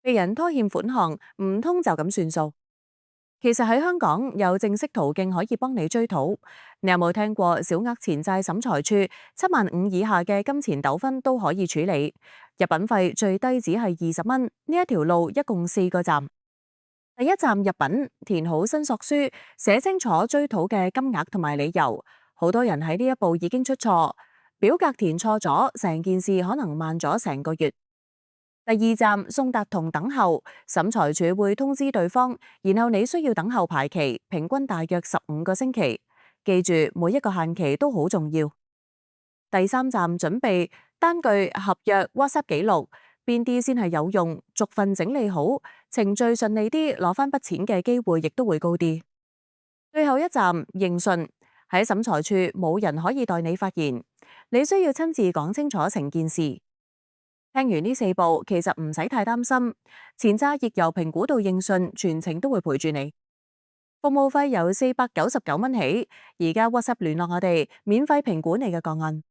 被人拖欠款項，唔通就咁算數？其實喺香港有正式途徑可以幫你追討。你有冇聽過小額錢債審裁處7萬5以下嘅金錢糾紛都可以處理？入稟費最低只係20蚊。呢一條路一共4個站。第一站入稟，填好申索書，寫清楚追討嘅金額同埋理由。好多人喺呢一步已經出錯，表格填錯咗，成件事可能慢咗成個月。第二站送達同等候，審裁處會通知對方，然後你需要等候排期，平均大約15個星期。記住每一個限期都好重要。第三站準備單據、合約、WhatsApp 記錄，邊啲先係有用，逐份整理好，程序順利啲，攞翻筆錢嘅機會亦都會高啲。最後一站應訊，喺審裁處冇人可以代你發言，你需要親自講清楚成件事。聽完呢4步，其實唔使太擔心，錢債亦由評估到應訊，全程都會陪住你。服務費由499蚊起，而家 WhatsApp 聯絡我哋，免費評估你嘅個案。